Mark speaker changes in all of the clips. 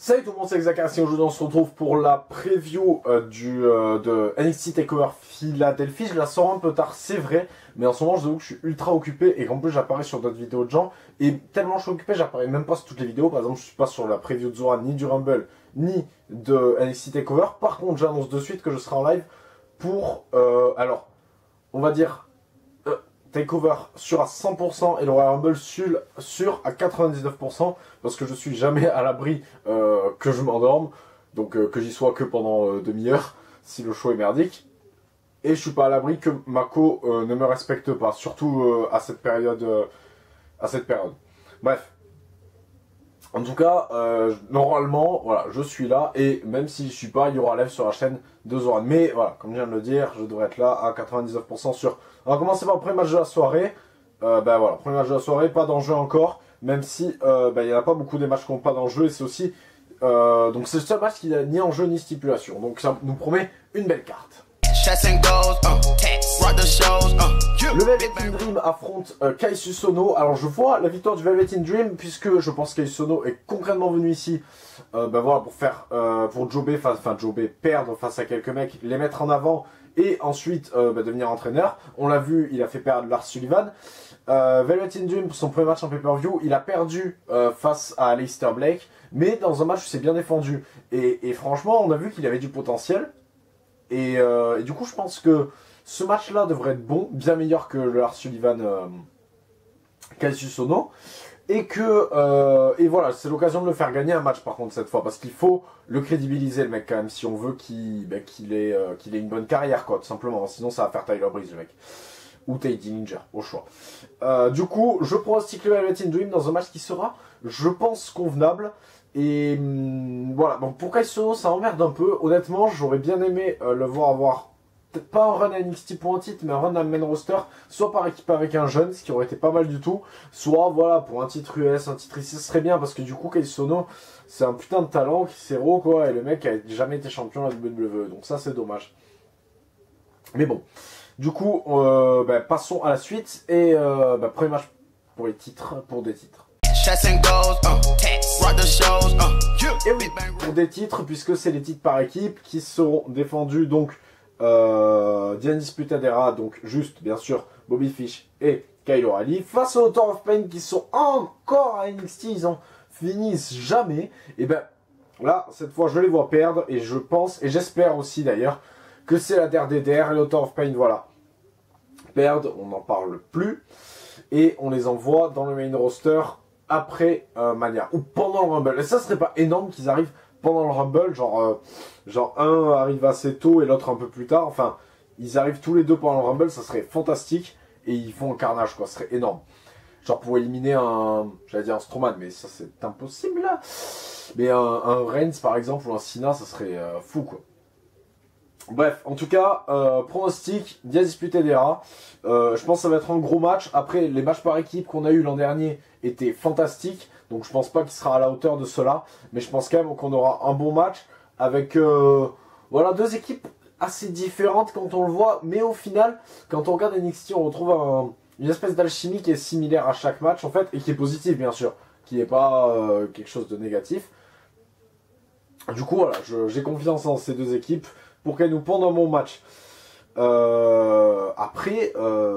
Speaker 1: Salut tout le monde, c'est Xakarasi. Aujourd'hui on se retrouve pour la preview de NXT TakeOver Philadelphie. Je la sors un peu tard, c'est vrai, mais en ce moment je avoue que je suis ultra occupé et qu'en plus j'apparais sur d'autres vidéos de gens. Et tellement je suis occupé, j'apparais même pas sur toutes les vidéos. Par exemple, je suis pas sur la preview de Zora, ni du Rumble, ni de NXT TakeOver. Par contre, j'annonce de suite que je serai en live pour, alors, on va dire... TakeOver sûr à 100% et le Royal Rumble sûr à 99% parce que je suis jamais à l'abri que je m'endorme, donc que j'y sois que pendant demi-heure si le show est merdique, et je suis pas à l'abri que Mako ne me respecte pas, surtout à cette période. Bref. En tout cas, normalement, voilà, je suis là, et même si je suis pas, il y aura live sur la chaîne de Zoran. Mais voilà, comme je viens de le dire, je devrais être là à 99% sûr. On va commencer par le premier match de la soirée. Ben voilà, premier match de la soirée, pas d'enjeu encore, même si il n'y en a pas beaucoup des matchs qui n'ont pas d'enjeu, et c'est aussi... donc c'est le seul match qui n'a ni enjeu ni stipulation, donc ça nous promet une belle carte. Le Velvet in Dream affronte Kaiju Sono. Alors je vois la victoire du Velvet in Dream puisque je pense que Kaiju Sono est concrètement venu ici voilà, pour faire pour Jobé perdre face à quelques mecs, les mettre en avant et ensuite devenir entraîneur. On l'a vu, il a fait perdre Lars Sullivan. Velvet in Dream, pour son premier match en pay-per-view, il a perdu face à Aleister Black, mais dans un match où il s'est bien défendu. Et franchement, on a vu qu'il avait du potentiel. Et du coup, je pense que ce match-là devrait être bon, bien meilleur que le Lars Sullivan Kaiju Sono. Et voilà, c'est l'occasion de le faire gagner un match par contre cette fois, parce qu'il faut le crédibiliser le mec quand même, si on veut qu'il ait une bonne carrière quoi, tout simplement. Sinon ça va faire Tyler Breeze le mec. Ou Teddy Ninja, au choix. Du coup, je pronostique le Velvet in Dream dans un match qui sera, je pense, convenable. Et voilà, donc pour Kaiju Sono, ça emmerde un peu. Honnêtement, j'aurais bien aimé le voir avoir, peut-être pas un run à NXT pour un titre, mais un run à main roster, soit par équipe avec un jeune, ce qui aurait été pas mal du tout, soit voilà, pour un titre US, un titre ici, ce serait bien, parce que du coup, Kaiju Sono, c'est un putain de talent, qui c'est raw quoi, et le mec a jamais été champion à la WWE, donc ça c'est dommage. Mais bon. Du coup, passons à la suite, et premier match pour les titres, pour des titres. Et oui, pour des titres, puisque c'est les titres par équipe qui seront défendus, donc The Undisputed Era, donc juste bien sûr Bobby Fish et Kyle O'Reilly, face aux Author of Pain qui sont encore à NXT, ils en finissent jamais. Et ben là, cette fois je les vois perdre, et je pense, et j'espère aussi d'ailleurs, que c'est la DRDR et l'Author of Pain, voilà, perdent, on n'en parle plus, et on les envoie dans le main roster après Mania, ou pendant le Rumble. Et ça serait pas énorme qu'ils arrivent pendant le Rumble, genre un arrive assez tôt et l'autre un peu plus tard, enfin, ils arrivent tous les deux pendant le Rumble, ça serait fantastique, et ils font un carnage, quoi, ce serait énorme. Genre pour éliminer j'allais dire un Strowman, mais ça c'est impossible, là. Mais un Reigns, par exemple, ou un Cena, ça serait fou, quoi. Bref, en tout cas, pronostic, The Undisputed Era. Je pense que ça va être un gros match. Après, les matchs par équipe qu'on a eu l'an dernier étaient fantastiques. Donc je pense pas qu'il sera à la hauteur de cela. Mais je pense quand même qu'on aura un bon match. Avec voilà, deux équipes assez différentes quand on le voit. Mais au final, quand on regarde NXT, on retrouve une espèce d'alchimie qui est similaire à chaque match en fait. Et qui est positive bien sûr. Qui n'est pas quelque chose de négatif. Du coup voilà, j'ai confiance en ces deux équipes pour qu'elles nous pondent un bon match. Après,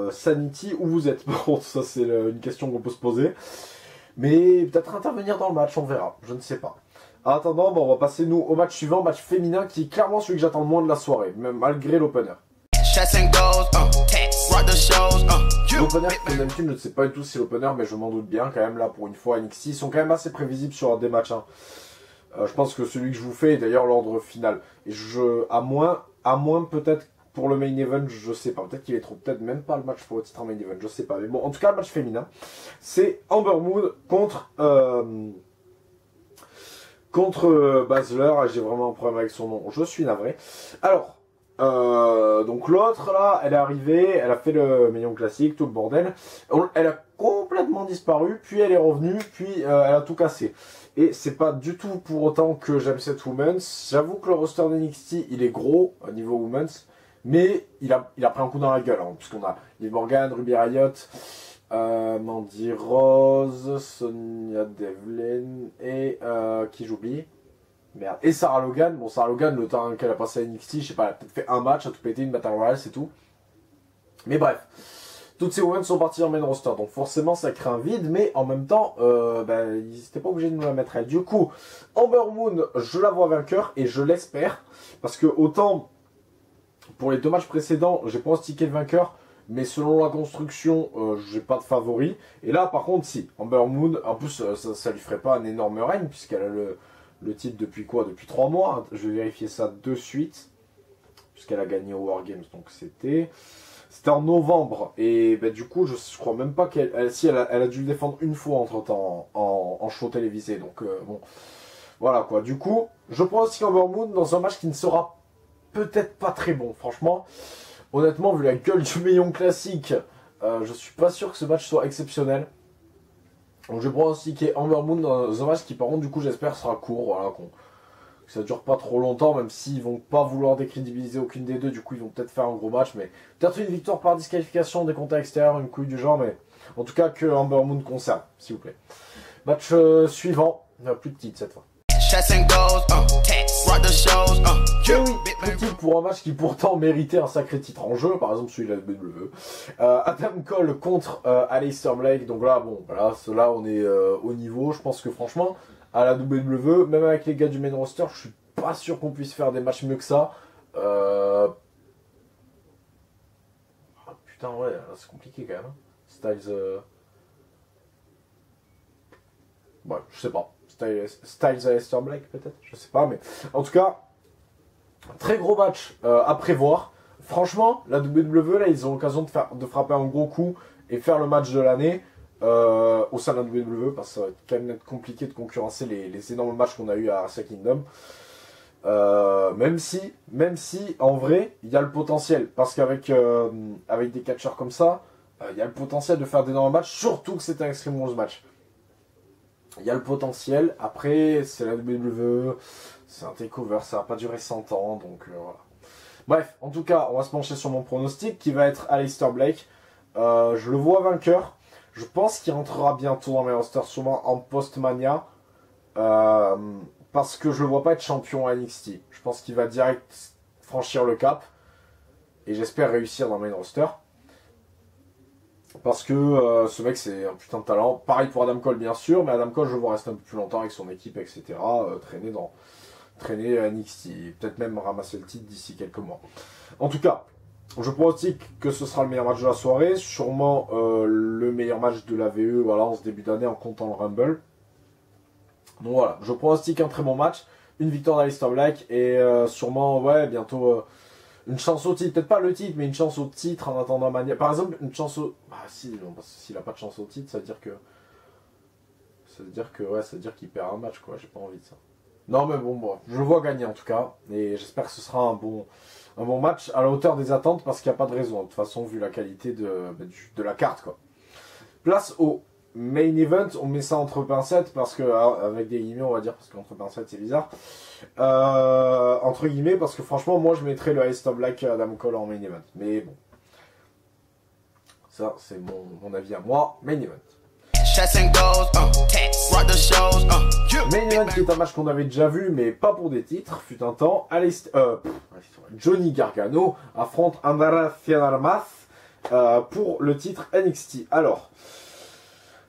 Speaker 1: Sanity, où vous êtes? Bon, ça c'est une question qu'on peut se poser. Mais peut-être intervenir dans le match, on verra. Je ne sais pas. En attendant, on va passer nous au match suivant, match féminin, qui est clairement celui que j'attends le moins de la soirée, même malgré l'opener. L'opener, comme d'habitude, je ne sais pas du tout si l'opener, mais je m'en doute bien quand même là pour une fois. NXT, ils sont quand même assez prévisibles sur des matchs. Hein. Je pense que celui que je vous fais est d'ailleurs l'ordre final. Et à moins peut-être pour le main event, je sais pas. Peut-être qu'il est trop. Peut-être même pas le match pour le titre en main event, je sais pas. Mais bon, en tout cas, le match féminin, c'est Amber Moon contre Baszler. J'ai vraiment un problème avec son nom. Je suis navré. Alors, donc l'autre là, elle est arrivée, elle a fait le million classique, tout le bordel. Elle a complètement disparu, puis elle est revenue, puis elle a tout cassé. Et c'est pas du tout pour autant que j'aime cette women's. J'avoue que le roster d'NXT, il est gros au niveau women's, mais il a pris un coup dans la gueule, hein, puisqu'on a Liv Morgan, Ruby Riott, Mandy Rose, Sonya Devlin et qui j'oublie. Merde. Et Sarah Logan. Bon, Sarah Logan, le temps qu'elle a passé à NXT, je sais pas, elle a peut-être fait un match, a tout pété, une Battle Royale, c'est tout. Mais bref. Toutes ces women sont parties en main roster, donc forcément ça crée un vide, mais en même temps, ils n'étaient pas obligés de nous la mettre elle. Du coup, Ember Moon, je la vois vainqueur, et je l'espère, parce que autant, pour les 2 matchs précédents, j'ai pronostiqué le vainqueur, mais selon la construction, j'ai pas de favori. Et là, par contre, si, Ember Moon, en plus, ça lui ferait pas un énorme règne, puisqu'elle a le titre depuis quoi? Depuis 3 mois, je vais vérifier ça de suite, puisqu'elle a gagné au War Games, donc c'était en novembre, et du coup, je crois même pas qu'elle... Si, elle a dû le défendre une fois, entre-temps, en show télévisé, donc bon... Voilà, quoi. Du coup, je prends aussi Ember Moon dans un match qui ne sera peut-être pas très bon, franchement. Honnêtement, vu la gueule du million classique, je suis pas sûr que ce match soit exceptionnel. Donc je prends aussi Ember Moon dans un match qui, par contre, du coup, j'espère sera court, voilà, que ça dure pas trop longtemps, même s'ils vont pas vouloir décrédibiliser aucune des deux, du coup ils vont peut-être faire un gros match, mais peut-être une victoire par disqualification, des comptes extérieurs, une couille du genre, mais en tout cas que Ember Moon conserve, s'il vous plaît. Match suivant, plus de titres cette fois. Et oui, petit pour un match qui pourtant méritait un sacré titre en jeu, par exemple celui de la WWE. Adam Cole contre Aleister Black, donc là, bon, voilà, là on est au niveau, je pense que franchement, à la WWE, même avec les gars du main roster, je suis pas sûr qu'on puisse faire des matchs mieux que ça. Putain, ouais, c'est compliqué quand même. Styles... Ouais, je sais pas. Styles Aleister Black peut-être, je sais pas, mais en tout cas, très gros match à prévoir. Franchement, la WWE, là, ils ont l'occasion de frapper un gros coup et faire le match de l'année au sein de la WWE, parce que ça va quand même être compliqué de concurrencer les énormes matchs qu'on a eu à Wrestle Kingdom. Même si, en vrai, il y a le potentiel, parce qu'avec avec des catcheurs comme ça, il y a le potentiel de faire d'énormes matchs, surtout que c'est un Extreme Rules match. Il y a le potentiel, après, c'est la WWE, c'est un takeover, ça va pas durer 100 ans, donc voilà. Bref, en tout cas, on va se pencher sur mon pronostic, qui va être Aleister Black. Je le vois vainqueur. Je pense qu'il rentrera bientôt dans mes rosters, sûrement en post-mania. Parce que je le vois pas être champion à NXT. Je pense qu'il va direct franchir le cap. Et j'espère réussir dans mes rosters. Parce que ce mec, c'est un putain de talent. Pareil pour Adam Cole, bien sûr. Mais Adam Cole, je le vois rester un peu plus longtemps avec son équipe, etc. Traîner à NXT. Peut-être même ramasser le titre d'ici quelques mois. En tout cas, je pronostique que ce sera le meilleur match de la soirée. Sûrement le meilleur match de la VE, voilà, en ce début d'année, en comptant le Rumble. Donc voilà, je pronostique un très bon match. Une victoire d'Aleister Black. Et sûrement, ouais, bientôt... une chance au titre, peut-être pas le titre, mais une chance au titre en attendant Mania. Par exemple, une chance au... Ah si, non, parce que s'il a pas de chance au titre, ça veut dire que... Ouais, ça veut dire qu'il perd un match, quoi. J'ai pas envie de ça. Non, mais bon, je le vois gagner en tout cas. Et j'espère que ce sera un bon match à la hauteur des attentes, parce qu'il n'y a pas de raison. De toute façon, vu la qualité de la carte, quoi. Place au main event, on met ça entre pincettes, parce que, avec des guillemets, on va dire, parce qu'entre pincettes, c'est bizarre. Entre guillemets, parce que franchement, moi, je mettrais le Aleister Black Adam Cole en main event. Mais bon. Ça, c'est mon avis à moi. Main event. Main event qui est un match qu'on avait déjà vu, mais pas pour des titres, fut un temps. Johnny Gargano affronte Andara Fianarmas pour le titre NXT. Alors,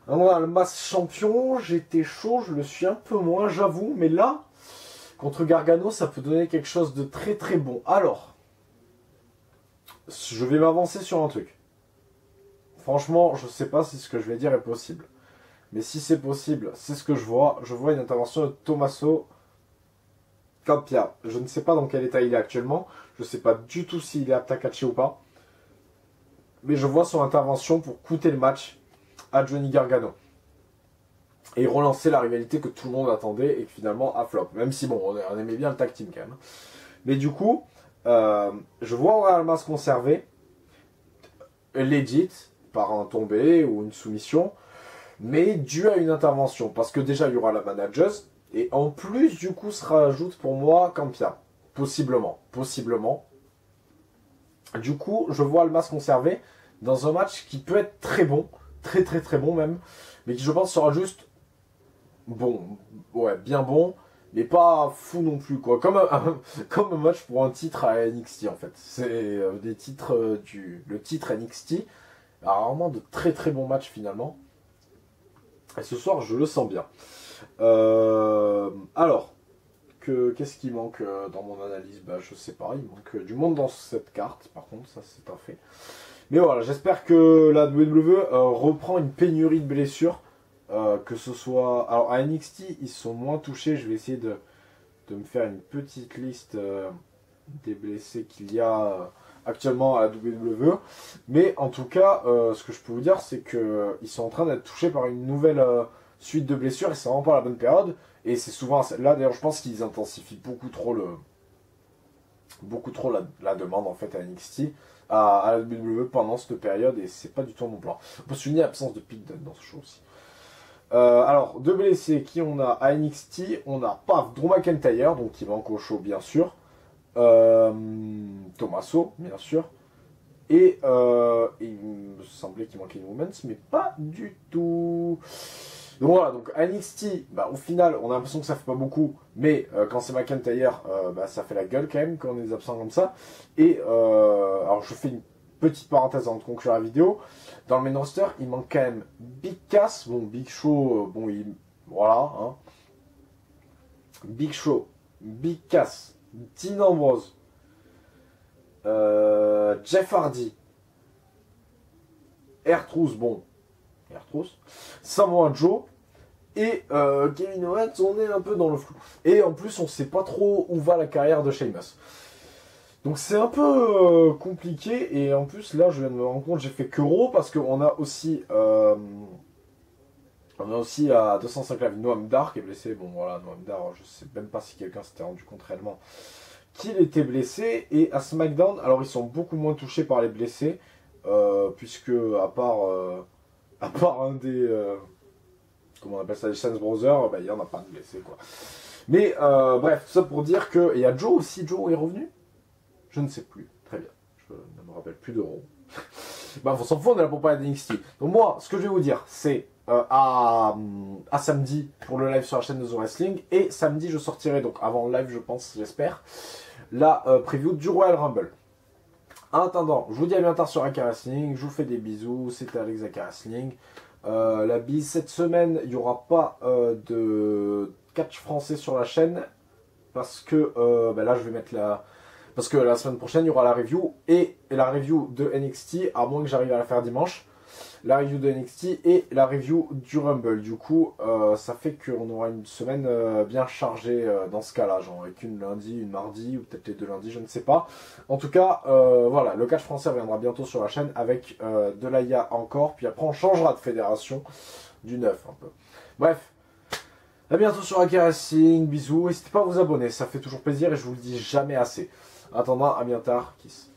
Speaker 1: Almas champion, j'étais chaud, je le suis un peu moins, j'avoue, mais là, contre Gargano, ça peut donner quelque chose de très très bon. Alors, je vais m'avancer sur un truc. Franchement, je sais pas si ce que je vais dire est possible. Mais si c'est possible, c'est ce que je vois. Je vois une intervention de Tommaso Ciampa. Je ne sais pas dans quel état il est actuellement. Je ne sais pas du tout s'il est apte à catcher ou pas. Mais je vois son intervention pour coûter le match à Johnny Gargano. Et relancer la rivalité que tout le monde attendait et que finalement a flop. Même si bon, on aimait bien le tag team quand même. Mais du coup, je vois Almas conserver. Legit, par un tombé ou une soumission. Mais dû à une intervention. Parce que déjà, il y aura la manageuse. Et en plus, du coup, se rajoute pour moi Ciampa. Possiblement. Du coup, je vois Almas conserver dans un match qui peut être très bon. Très bon même. Mais qui, je pense, sera juste bon. Ouais, bien bon. mais pas fou non plus, quoi. Comme comme un match pour un titre à NXT, en fait. C'est des titres le titre NXT a rarement de très très bons matchs, finalement. Et ce soir, je le sens bien. Alors, qu'est-ce qui manque dans mon analyse? Bah, je sais pas, il manque du monde dans cette carte, par contre, ça c'est un fait. Mais voilà, j'espère que la WWE reprend une pénurie de blessures. Que ce soit... Alors, à NXT, ils sont moins touchés. Je vais essayer de me faire une petite liste des blessés qu'il y a actuellement à la WWE. Mais en tout cas, ce que je peux vous dire, c'est qu'ils sont en train d'être touchés par une nouvelle suite de blessures. Et c'est vraiment pas la bonne période. Et c'est souvent... Là, d'ailleurs, je pense qu'ils intensifient beaucoup trop la demande, en fait, à NXT. À la WWE pendant cette période. Et c'est pas du tout mon plan. On peut souligner l'absence de Pete Dunne dans ce show aussi. Alors, deux blessés qui on a à NXT, on a Paf, Drew McIntyre, donc qui manque au show bien sûr, Tommaso bien sûr, et il me semblait qu'il manquait une Women's, mais pas du tout. Donc voilà, donc à NXT, bah, au final, on a l'impression que ça fait pas beaucoup, mais quand c'est McIntyre, bah, ça fait la gueule quand même quand on est absent comme ça. Et alors je fais une petite parenthèse avant de conclure la vidéo. Dans le main roster, il manque quand même Big Cass, bon Big Show, bon il... Voilà, hein. Big Show, Big Cass, Dean Ambrose, Jeff Hardy, R-Truth, bon, R-Truth, Samoa Joe, et Kevin Owens, on est un peu dans le flou. Et en plus, on sait pas trop où va la carrière de Sheamus. Donc c'est un peu compliqué, et en plus là je viens de me rendre compte, j'ai fait que Raw parce qu'on a aussi à 205 Live Noam Dar qui est blessé. Bon voilà, Noam Dar, je sais même pas si quelqu'un s'était rendu compte réellement qu'il était blessé. Et à SmackDown, alors ils sont beaucoup moins touchés par les blessés, puisque à part un des comment on appelle ça, les Shanks Brothers, bah, il n'y en a pas de blessés quoi. Mais bref, tout ça pour dire que... Et il y a Joe aussi, Joe est revenu. Je ne sais plus. Très bien. Je ne me rappelle plus de Raw. Bah, on s'en fout, on est là pour parler d'NXT. Donc moi, ce que je vais vous dire, c'est à samedi pour le live sur la chaîne de The Wrestling. Et samedi, je sortirai, donc avant le live, je pense, j'espère, la preview du Royal Rumble. En attendant, je vous dis à bientôt sur Aka Wrestling. Je vous fais des bisous. C'était Alex Aka Wrestling. La bise, cette semaine, il n'y aura pas de catch français sur la chaîne. Parce que bah là, je vais mettre la... Parce que la semaine prochaine, il y aura la review et la review de NXT, à moins que j'arrive à la faire dimanche. La review de NXT et la review du Rumble. Du coup, ça fait qu'on aura une semaine bien chargée dans ce cas-là. Genre avec une lundi, une mardi, ou peut-être les deux lundis, je ne sais pas. En tout cas, voilà, le catch français reviendra bientôt sur la chaîne avec de l'AIA encore. Puis après, on changera de fédération du 9 un peu. Bref. À bientôt sur Aka Wrestling. Bisous. N'hésitez pas à vous abonner, ça fait toujours plaisir et je vous le dis jamais assez. En attendant, à bientôt, kiss.